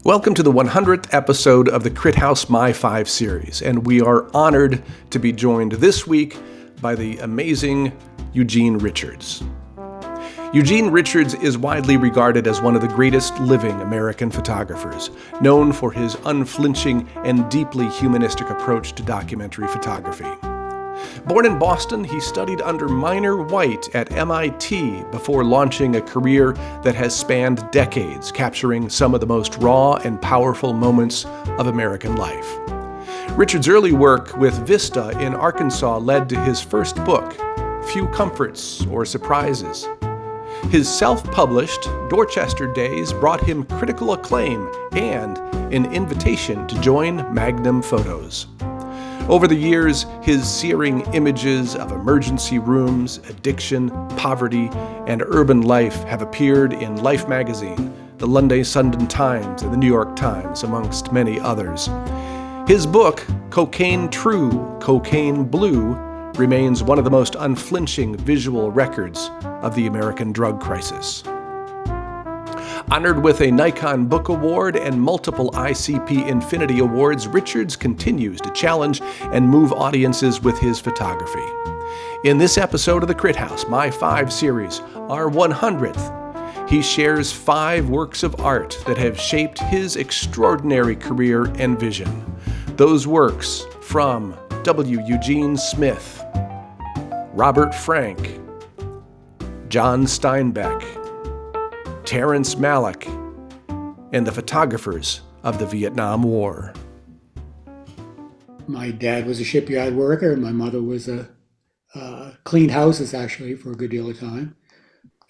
Welcome to the 100th episode of the Crit House MyFIVE series, and we are honored to be joined this week by the amazing Eugene Richards. Eugene Richards is widely regarded as one of the greatest living American photographers, known for his unflinching and deeply humanistic approach to documentary photography. Born in Boston, he studied under Minor White at MIT before launching a career that has spanned decades, capturing some of the most raw and powerful moments of American life. Richards' early work with VISTA in Arkansas led to his first book, Few Comforts or Surprises. His self-published Dorchester days brought him critical acclaim and an invitation to join Magnum Photos. Over the years, his searing images of emergency rooms, addiction, poverty, and urban life have appeared in Life magazine, the London Sunday Times, and the New York Times, amongst many others. His book, Cocaine True, Cocaine Blue, remains one of the most unflinching visual records of the American drug crisis. Honored with a Nikon Book Award and multiple ICP Infinity Awards, Richards continues to challenge and move audiences with his photography. In this episode of the Crit House MyFIVE series, our 100th, he shares 5 works of art that have shaped his extraordinary career and vision. Those works from W. Eugene Smith, Robert Frank, John Steinbeck, Terrence Malick, and the photographers of the Vietnam War. My dad was a shipyard worker. My mother was cleaned houses, actually, for a good deal of time.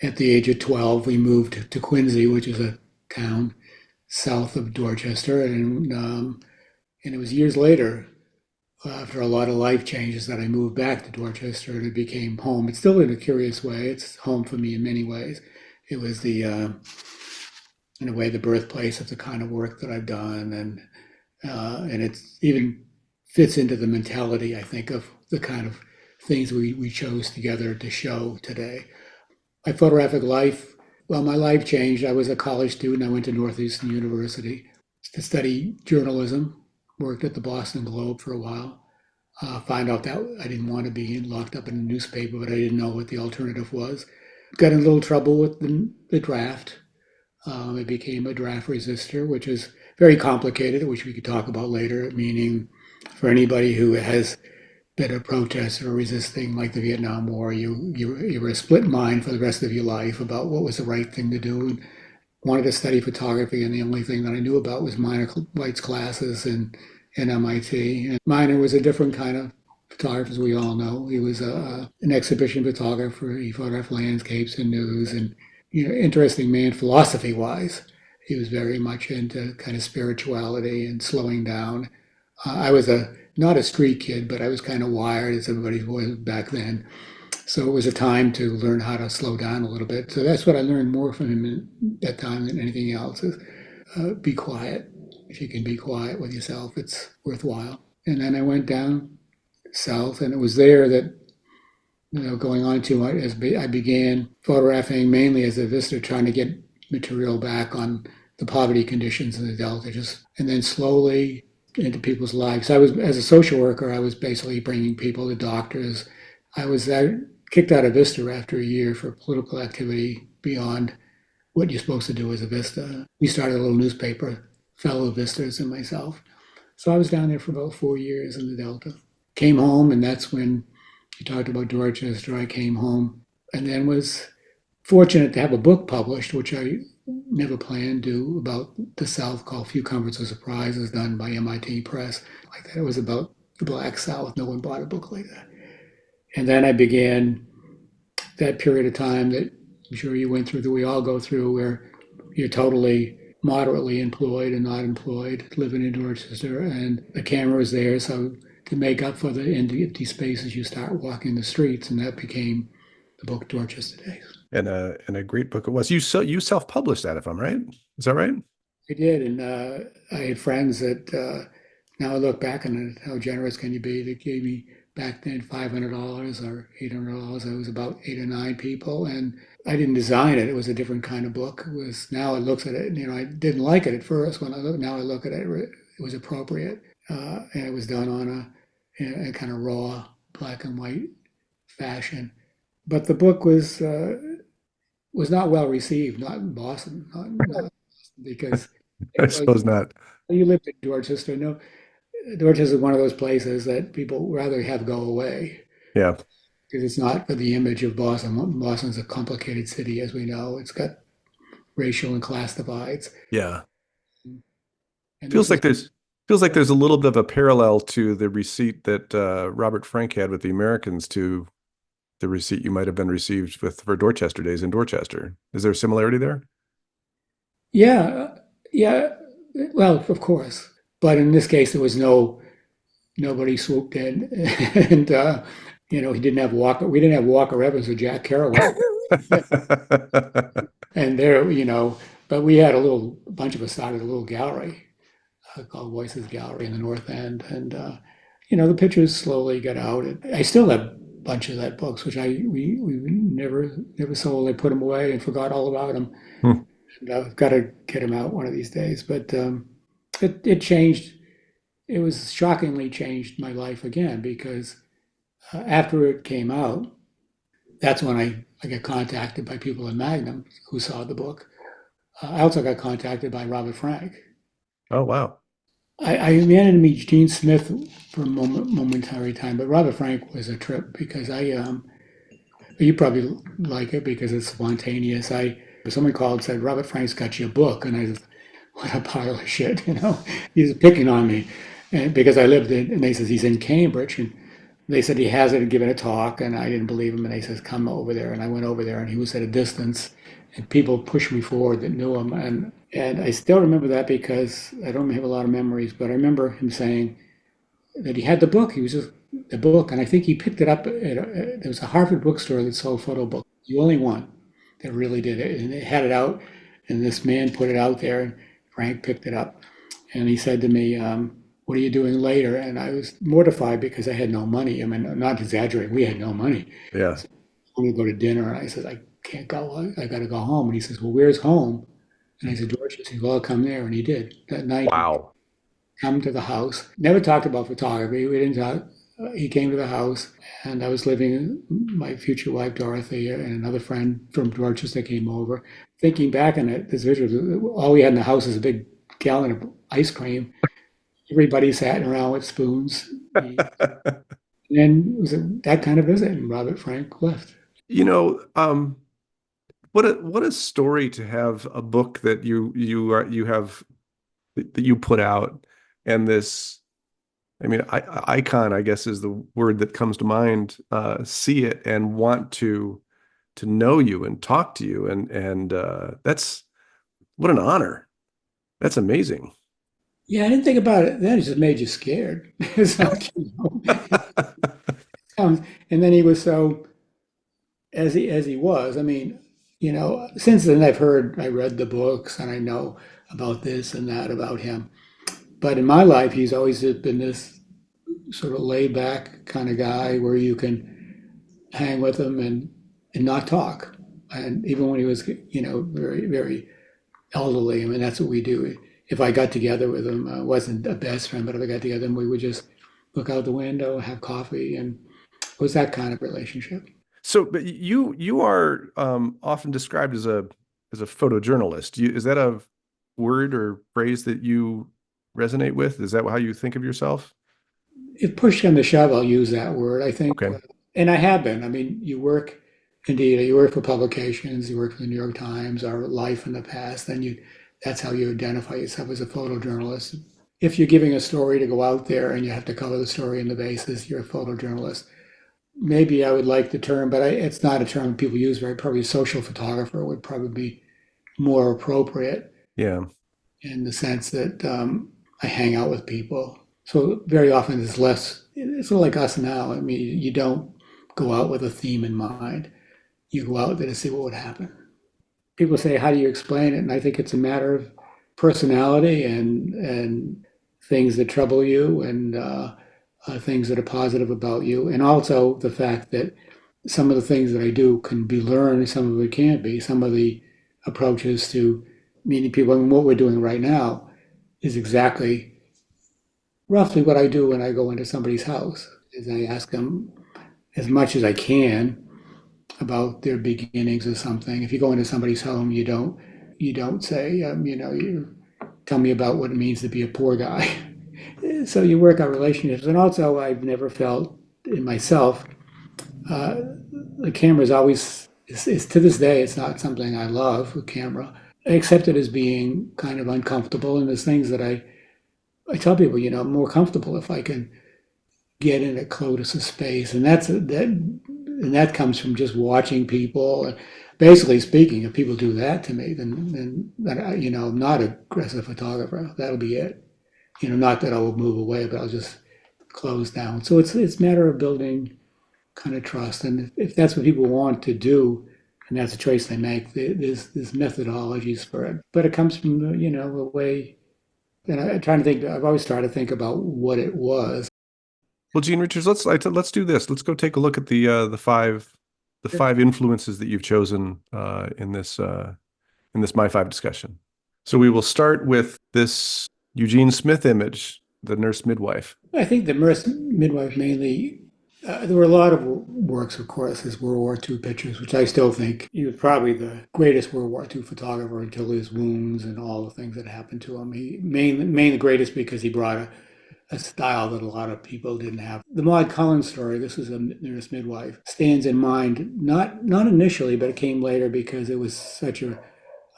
At the age of 12, we moved to Quincy, which is a town south of Dorchester. And it was years later, after a lot of life changes, that I moved back to Dorchester and it became home. It's still in a curious way. It's home for me in many ways. It was in a way, the birthplace of the kind of work that I've done, and it even fits into the mentality, I think, of the kind of things we chose together to show today. My photographic life, well, my life changed. I was a college student. I went to Northeastern University to study journalism, worked at the Boston Globe for a while, found out that I didn't want to be locked up in a newspaper, but I didn't know what the alternative was. Got in a little trouble with the draft. It became a draft resistor, which is very complicated, which we could talk about later, meaning for anybody who has been a protester or resisting, like the Vietnam War, you were a split mind for the rest of your life about what was the right thing to do. And wanted to study photography, and the only thing that I knew about was Minor White's classes in MIT. And Minor was a different kind of photographer, as we all know. He was an exhibition photographer. He photographed landscapes and news, and interesting man philosophy-wise. He was very much into kind of spirituality and slowing down. I was not a street kid, but I was kind of wired, as everybody was back then. So it was a time to learn how to slow down a little bit. So that's what I learned more from him at that time than anything else, is be quiet. If you can be quiet with yourself, it's worthwhile. And then I went down south, and it was there that, going on to as I began photographing mainly as a visitor, trying to get material back on the poverty conditions in the Delta, and then slowly into people's lives. As a social worker, I was basically bringing people to doctors. I was kicked out of VISTA after a year for political activity beyond what you're supposed to do as a VISTA. We started a little newspaper, fellow VISTAs and myself. So I was down there for about 4 years in the Delta. Came home, and that's when you talked about Dorchester. I came home and then was fortunate to have a book published, which I never planned to do, about the South, called Few Comforts or Surprises, done by MIT Press. Like that. It was about the Black South. No one bought a book like that. And then I began that period of time that I'm sure you went through, that we all go through, where you're totally moderately employed and not employed, living in Dorchester, and the camera is there. So to make up for the empty spaces, you start walking the streets, and that became the book Dorchester Days. And a great book it was. You self-published that, if I'm right. Is that right? I did, and I had friends that now I look back on it, how generous can you be, that gave me back then $500 or $800. It was about 8 or 9 people, and I didn't design it. It was a different kind of book. It was now I looked at it, I didn't like it at first. Now I look at it, it was appropriate, and it was done on a kind of raw black and white fashion. But the book was not well received, not in Boston, not because I it was. suppose not. You lived in Dorchester. No, Dorchester is one of those places that people rather have go away Yeah. because it's not for the image of Boston. Boston's a complicated city, as we know. It's got racial and class divides, Yeah. and Feels this is like there's a little bit of a parallel to the receipt that Robert Frank had with the Americans to the receipt you might have been received with for Dorchester Days in Dorchester. Is there a similarity there? yeah, yeah. Well, of course, but in this case, there was nobody swooped in, and he didn't have Walker. We didn't have Walker Evans or Jack Kerouac, and there, but we had a bunch of us started a little gallery called Voices Gallery in the North End, and the pictures slowly got out. I still have a bunch of that books, which we never sold. I put them away and forgot all about them. Hmm. And I've got to get them out one of these days. But it changed. It was shockingly changed my life again because after it came out, that's when I got contacted by people in Magnum who saw the book. I also got contacted by Robert Frank. Oh, wow. I managed to meet Gene Smith for a momentary time, but Robert Frank was a trip because you probably like it because it's spontaneous. Someone called and said, Robert Frank's got you a book. And I said, what a pile of shit, He's picking on me. And because I lived in, and they says he's in Cambridge. And they said he hasn't given a talk, and I didn't believe him. And they says, come over there. And I went over there, and he was at a distance. And people pushed me forward that knew him. And I still remember that because I don't have a lot of memories, but I remember him saying that he had the book. He was just the book. And I think he picked it up there was a Harvard bookstore that sold photo books. The only one that really did it. And they had it out, and this man put it out there, and Frank picked it up. And he said to me, what are you doing later? And I was mortified because I had no money. I mean, I'm not exaggerating. We had no money. Yeah. So I want to go to dinner. And I said, I can't go. I got to go home. And he says, well, where's home? And I said, Dorchester. He said, well, I'll come there. And he did. That night, Wow. he come to the house. Never talked about photography. We didn't talk. He came to the house, and I was living. My future wife Dorothy and another friend from Dorchester came over. Thinking back on it, this visual, all we had in the house is a big gallon of ice cream. Everybody sat around with spoons. And then it was that kind of visit, and Robert Frank left. You know, what a story to have a book that you have that you put out, and this, I mean, icon, I guess, is the word that comes to mind. See it and want to know you and talk to you, and that's what an honor. That's amazing. Yeah, I didn't think about it then. It just made you scared. It's like, and then he was so as he was. I mean, since then I read the books and I know about this and that about him. But in my life, he's always been this sort of laid back kind of guy where you can hang with him and not talk. And even when he was, very, very elderly, I mean, that's what we do. If I got together with him, I wasn't a best friend, but if I got together, we would just look out the window, have coffee, and it was that kind of relationship. So, but you are often described as a photojournalist. Is that a word or phrase that you resonate with? Is that how you think of yourself? If push comes to shove, I'll use that word. I think, Okay. and I have been. I mean, you work for publications, you work for the New York Times, or Life in the past, then that's how you identify yourself as a photojournalist. If you're giving a story to go out there and you have to cover the story in the basis, you're a photojournalist. Maybe I would like the term, but it's not a term people use very. Probably a social photographer would probably be more appropriate Yeah. in the sense that I hang out with people. So very often it's less, it's sort of like us now. I mean, you don't go out with a theme in mind. You go out there to see what would happen. People say, how do you explain it? And I think it's a matter of personality and things that trouble you and things that are positive about you, and also the fact that some of the things that I do can be learned, some of it can't be. Some of the approaches to meeting people, and what we're doing right now is exactly roughly what I do when I go into somebody's house. Is I ask them as much as I can about their beginnings or something. If you go into somebody's home, you don't say, you tell me about what it means to be a poor guy. So you work on relationships, and also I've never felt in myself the camera is always is to this day it's not something I love, the camera. I accept it as being kind of uncomfortable, and there's things that I tell people, I'm more comfortable if I can get in a close of space, and that comes from just watching people. And basically speaking, if people do that to me, then I'm not an aggressive photographer. That'll be it. Not that I will move away, but I'll just close down. So it's a matter of building kind of trust, and if that's what people want to do, and that's a choice they make, there's methodologies for it. But it comes from a way. And I'm trying to think. I've always tried to think about what it was. Well, Gene Richards, let's do this. Let's go take a look at the five influences that you've chosen in this MyFIVE discussion. So we will start with this Eugene Smith image, the nurse midwife. I think the nurse midwife mainly. There were a lot of works, of course, as World War II pictures, which I still think he was probably the greatest World War II photographer until his wounds and all the things that happened to him. He mainly the greatest because he brought a style that a lot of people didn't have. The Maud Cullen story, this is a nurse midwife, stands in mind, not initially, but it came later because it was such a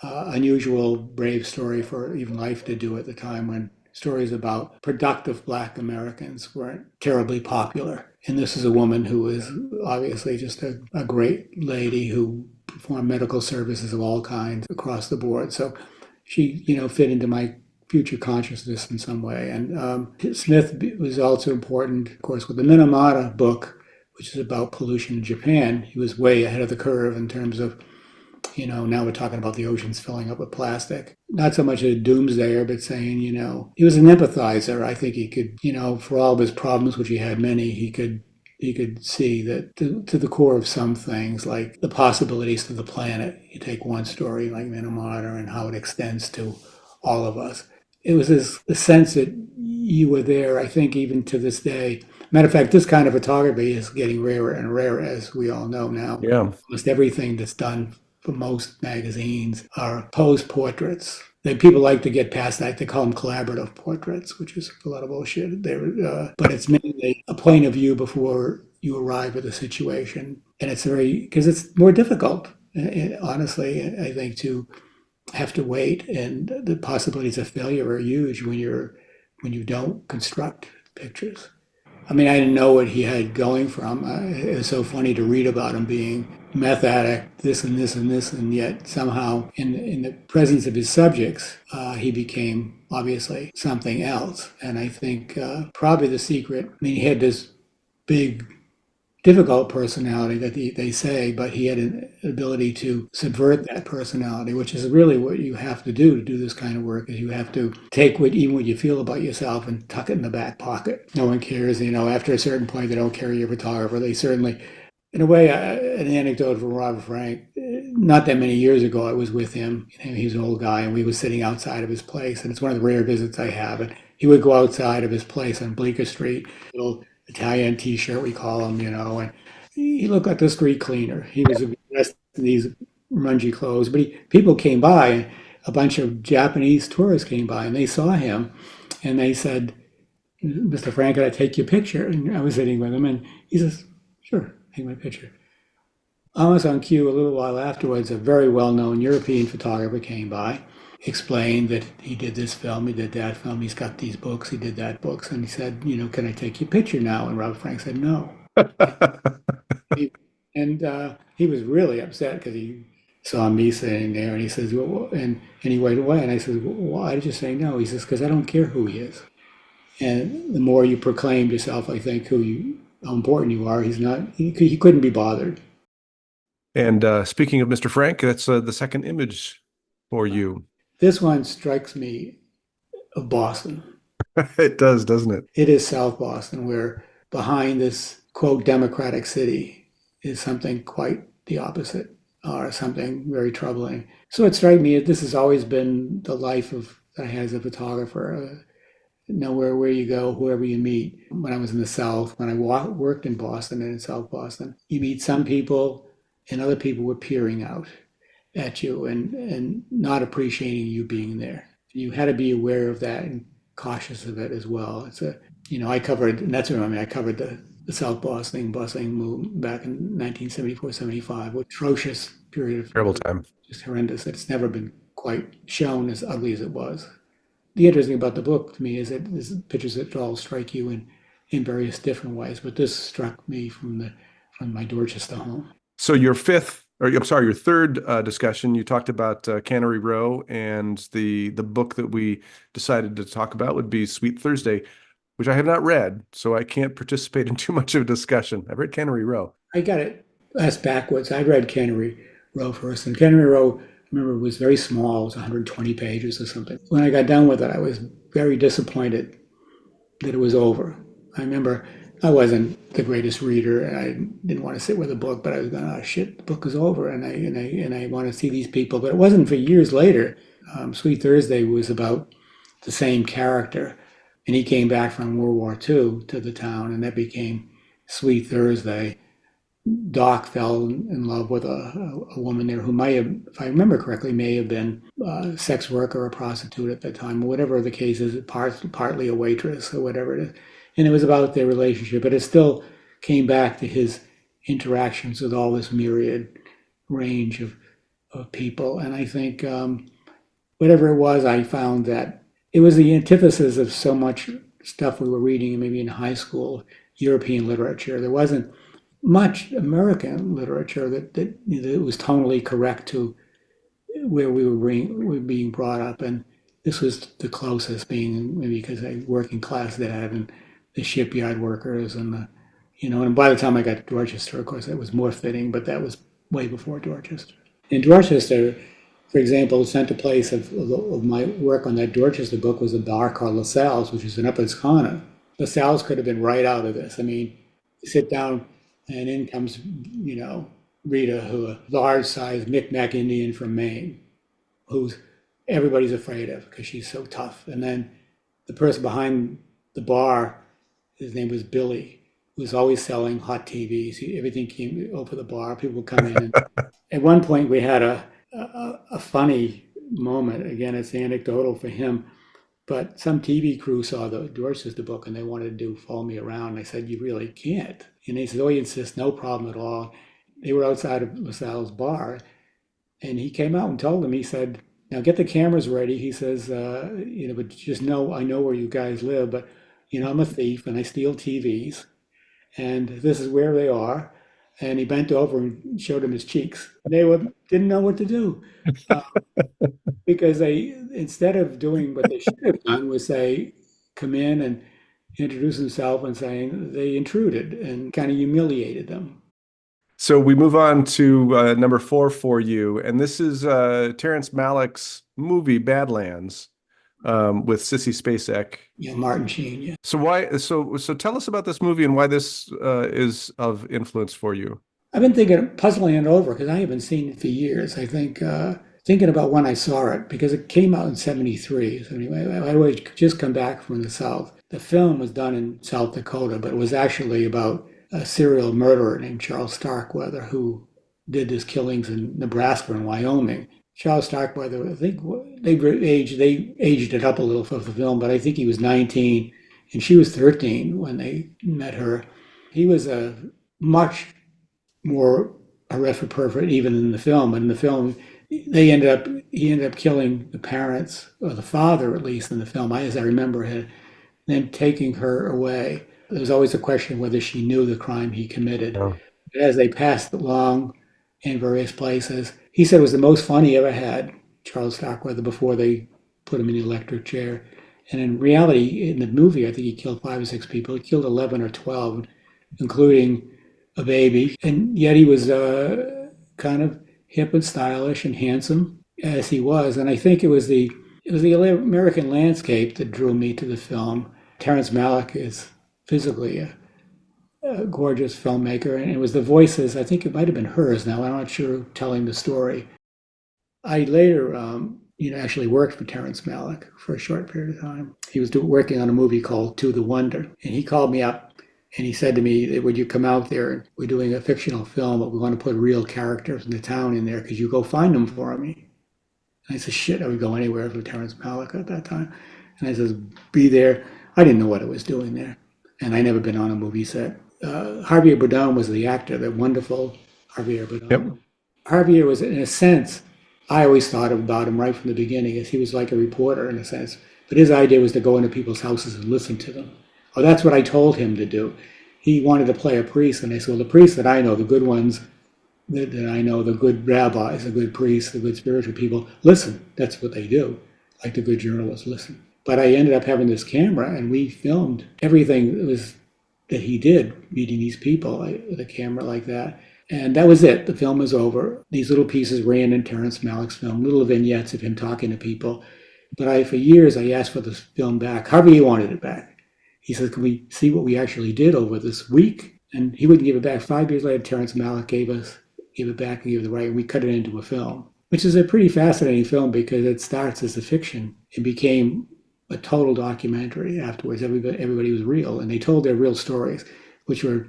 unusual, brave story for even Life to do at the time, when stories about productive Black Americans weren't terribly popular. And this is a woman who was obviously just a great lady who performed medical services of all kinds across the board. So she, fit into my future consciousness in some way. And Smith was also important, of course, with the Minamata book, which is about pollution in Japan. He was way ahead of the curve in terms of, now we're talking about the oceans filling up with plastic. Not so much a doomsdayer, but saying, he was an empathizer. I think he could, for all of his problems, which he had many, he could see that to the core of some things, like the possibilities to the planet. You take one story like Minamata and how it extends to all of us. It was the sense that you were there, I think, even to this day. Matter of fact, this kind of photography is getting rarer and rarer, as we all know now. Yeah. Almost everything that's done for most magazines are pose portraits. People like to get past that. They call them collaborative portraits, which is a lot of bullshit. But it's mainly a point of view before you arrive at the situation. And it's because it's more difficult, honestly, I think, to have to wait. And the possibilities of failure are huge when you don't construct pictures. I mean, I didn't know what he had going from. It was so funny to read about him being meth addict, this and this and this, and yet somehow in the presence of his subjects, he became obviously something else. And I think probably the secret, he had this big, difficult personality that they say, but he had an ability to subvert that personality, which is really what you have to do this kind of work. Is you have to take even what you feel about yourself and tuck it in the back pocket. No one cares, after a certain point, they don't care you're a photographer. They certainly, in a way, an anecdote from Robert Frank, not that many years ago, I was with him. He was an old guy, and we were sitting outside of his place, and it's one of the rare visits I have. And he would go outside of his place on Bleecker Street, little Italian T-shirt, we call him, and he looked like a street cleaner. He was dressed in these grungy clothes, but people came by, and a bunch of Japanese tourists came by, and they saw him, and they said, "Mr. Frank, could I take your picture?" And I was sitting with him, and he says, "Sure, take my picture." Almost on cue, a little while afterwards, a very well-known European photographer came by, explained that he did this film, he did that film, he's got these books, he did that books, and he said, "Can I take your picture now?" And Robert Frank said, "No." He was really upset because he saw me sitting there, and he says, "Well," and he went away, and I said, "Well, why did you say no?" He says, "Because I don't care who he is." And the more you proclaim yourself, I think, how important you are, he couldn't be bothered. And speaking of Mr. Frank, that's the second image for you. This one strikes me of Boston. It does, doesn't it? It is South Boston, where behind this, quote, democratic city is something quite the opposite, or something very troubling. So it struck me that this has always been the life of that I had as a photographer. Nowhere where you go, whoever you meet. When I was in the South, when I worked in Boston and in South Boston, you meet some people and other people were peering out at you and not appreciating you being there. You had to be aware of that and cautious of it as well. I covered, and that's what I mean, I covered the South Boston busing move back in 1974, 75, atrocious period of Terrible time. just horrendous. It's never been quite shown as ugly as it was. The interesting about the book to me is that there's pictures that all strike you in various different ways, but this struck me from my Dorchester home. So your third discussion, you talked about Cannery Row, and the book that we decided to talk about would be Sweet Thursday, which I have not read, so I can't participate in too much of a discussion. I've read Cannery Row. I got it asked backwards. I read Cannery Row first, and Cannery Row, I remember, was very small. It was 120 pages or something. When I got done with it, I was very disappointed that it was over. I remember I wasn't the greatest reader, and I didn't want to sit with a book, but I was going, oh shit, the book is over, and I want to see these people. But it wasn't for years later. Sweet Thursday was about the same character, and he came back from World War II to the town, and that became Sweet Thursday. Doc fell in love with a woman there who might have, if I remember correctly, may have been a sex worker or a prostitute at that time, or whatever the case is, partly a waitress or whatever it is. And it was about their relationship, but it still came back to his interactions with all this myriad range of people. And I think whatever it was, I found that it was the antithesis of so much stuff we were reading maybe in high school, European literature. There wasn't much American literature that was tonally correct to where we were being brought up. And this was the closest, being maybe because I working class dad and the shipyard workers and and by the time I got to Dorchester, of course, it was more fitting, but that was way before Dorchester. In Dorchester, for example, the center place of my work on that Dorchester book was a bar called LaSalle's, which is in Upper's Corner. LaSalle's could have been right out of this. I mean, you sit down and in comes, Rita, who a large-sized Micmac Indian from Maine, who's everybody's afraid of because she's so tough. And then the person behind the bar, his name was Billy, who was always selling hot TVs. Everything came over the bar. People would come in. At one point, we had a funny moment. Again, it's anecdotal for him. But some TV crew saw the Dorchester book and they wanted to follow me around. And I said, you really can't. And they said, oh, you insist, no problem at all. They were outside of LaSalle's bar. And he came out and told them, he said, now get the cameras ready. He says, but just know, I know where you guys live, but, I'm a thief and I steal TVs. And this is where they are. And he bent over and showed them his cheeks. They didn't know what to do. Because they, instead of doing what they should have done, was say, come in and introduce himself and saying they intruded and kind of humiliated them. So we move on to number 4 for you, and this is Terrence Malick's movie Badlands with Sissy Spacek. Yeah, Martin Sheen. Yeah. So why? So tell us about this movie and why this is of influence for you. I've been puzzling it over because I haven't seen it for years. I think thinking about when I saw it, because it came out in 73. So anyway, I had just come back from the South. The film was done in South Dakota, but it was actually about a serial murderer named Charles Starkweather who did his killings in Nebraska and Wyoming. Charles Starkweather, I think they aged it up a little for the film, but I think he was 19 and she was 13 when they met her. He was a much more horrific pervert even in the film. And in the film, he ended up killing the parents, or the father at least in the film, as I remember it, then taking her away. There was always a question whether she knew the crime he committed. Oh. As they passed along in various places, he said it was the most fun he ever had, Charles Starkweather, before they put him in the electric chair. And in reality, in the movie, I think he killed 5 or 6 people. He killed 11 or 12, including a baby. And yet he was kind of hip and stylish and handsome as he was. And I think it was the It was the American landscape that drew me to the film. Terrence Malick is physically a gorgeous filmmaker, and it was the voices, I think it might have been hers now, I'm not sure, telling the story. I later, actually worked for Terrence Malick for a short period of time. He was working on a movie called To the Wonder, and he called me up and he said to me, would you come out there? We're doing a fictional film, but we want to put real characters in the town in there. Could you go find them for me? And I said, shit, I would go anywhere for Terrence Malick at that time. And I said, be there. I didn't know what I was doing there. And I'd never been on a movie set. Javier Bardem was the actor, the wonderful Javier Bardem. Yep. Javier was, in a sense, I always thought about him right from the beginning as he was like a reporter in a sense. But his idea was to go into people's houses and listen to them. Oh, that's what I told him to do. He wanted to play a priest, and I said, well, the priests that I know, the good ones that I know, the good rabbis, the good priests, the good spiritual people, listen. That's what they do, like the good journalists listen. But I ended up having this camera, and we filmed everything that he did, meeting these people with a camera like that. And that was it. The film was over. These little pieces ran in Terrence Malick's film, little vignettes of him talking to people. But for years, I asked for this film back. Harvey wanted it back. He said, can we see what we actually did over this week? And he wouldn't give it back. 5 years later, Terrence Malick gave it back and gave it the right, and we cut it into a film, which is a pretty fascinating film because it starts as a fiction. It became a total documentary afterwards. Everybody was real, and they told their real stories, which were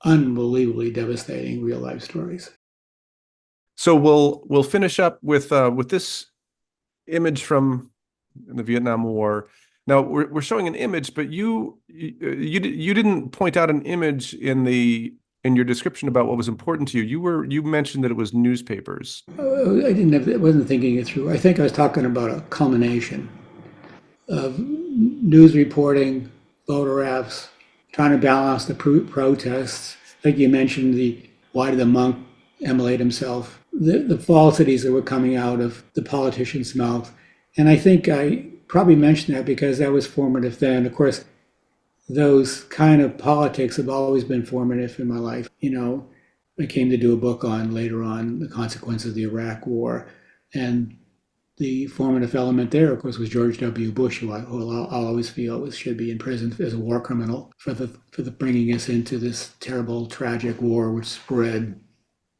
unbelievably devastating real life stories. So we'll finish up with this image from the Vietnam War. Now we're showing an image, but you didn't point out an image in your description about what was important to you. You mentioned that it was newspapers. I wasn't thinking it through. I think I was talking about a culmination of news reporting, photographs, trying to balance the protests. Like you mentioned, why did the monk immolate himself? The falsities that were coming out of the politician's mouth. And I think I probably mentioned that because that was formative then. Of course, those kind of politics have always been formative in my life. I came to do a book later on the consequences of the Iraq War. And the formative element there, of course, was George W. Bush, who I'll always feel should be in prison as a war criminal for the bringing us into this terrible, tragic war, which spread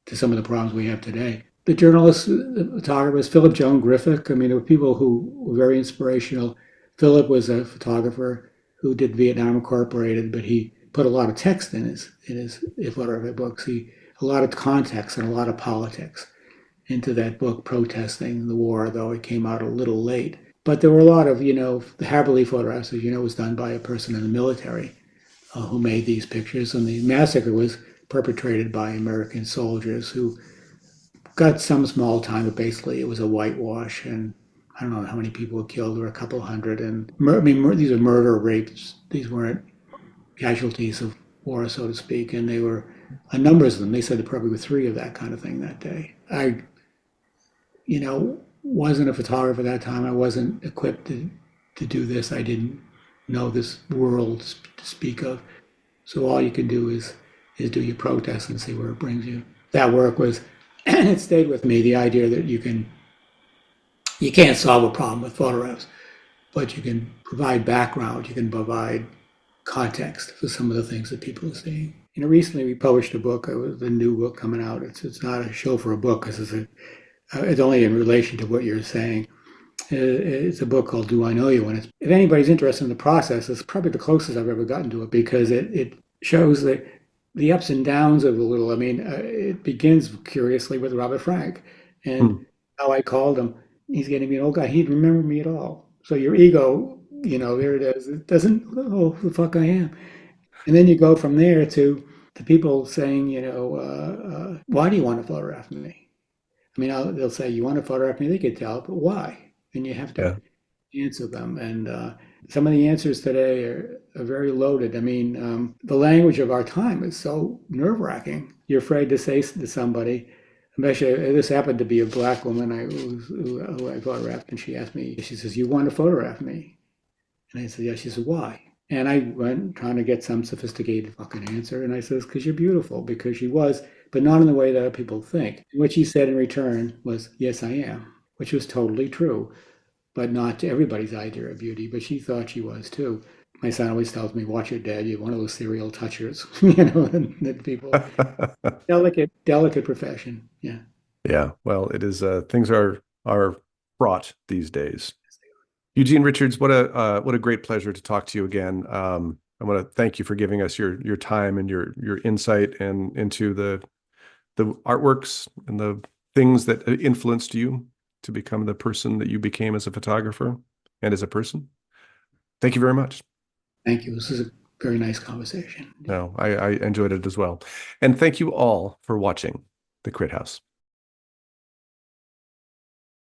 to some of the problems we have today. The journalists, the photographers, Philip Joan Griffith. There were people who were very inspirational. Philip was a photographer who did Vietnam Incorporated, but he put a lot of text in his photography books. A lot of context and a lot of politics into that book, protesting the war, though it came out a little late. But there were a lot of, the Haberle photographs, as was done by a person in the military who made these pictures. And the massacre was perpetrated by American soldiers who got some small time, but basically it was a whitewash. And I don't know how many people were killed. There were a couple hundred. And these are murder rapes. These weren't casualties of war, so to speak. And they were numbers of them. They said there probably were 3 of that kind of thing that day. I wasn't a photographer at that time. I wasn't equipped to do this. I didn't know this world to speak of. So all you can do is do your protest and see where it brings you. That work was, it stayed with me, the idea that you can't solve a problem with photographs, but you can provide background, you can provide context for some of the things that people are seeing. Recently we published a book, a new book coming out. It's not a show for a book because it's only in relation to what you're saying. It's a book called Do I Know You? And if anybody's interested in the process, it's probably the closest I've ever gotten to it because it shows the ups and downs of the little. It begins curiously with Robert Frank and how I called him. He's getting to be an old guy. He didn't remember me at all. So your ego, there it is. It doesn't know who the fuck I am. And then you go from there to people saying, why do you want to photograph me? They'll say, you want to photograph me? They could tell, but why? And you have to answer them. And some of the answers today are very loaded. The language of our time is so nerve-wracking. You're afraid to say to somebody, especially, this happened to be a black woman who I photographed, and she asked me, she says, you want to photograph me? And I said, yeah. She said, why? And I went trying to get some sophisticated fucking answer. And I says, because you're beautiful, because she was, but not in the way that other people think. And what she said in return was, yes, I am, which was totally true. but not to everybody's idea of beauty. But she thought she was too. My son always tells me, "Watch your dad. You're one of those serial touchers." That people delicate profession. Yeah. Yeah, well, it is. Things are fraught these days. Eugene Richards, what a great pleasure to talk to you again. I want to thank you for giving us your time and your insight and into the artworks and the things that influenced you to become the person that you became as a photographer and as a person. Thank you very much. Thank you. This is a very nice conversation. No, I enjoyed it as well. And thank you all for watching The Crit House.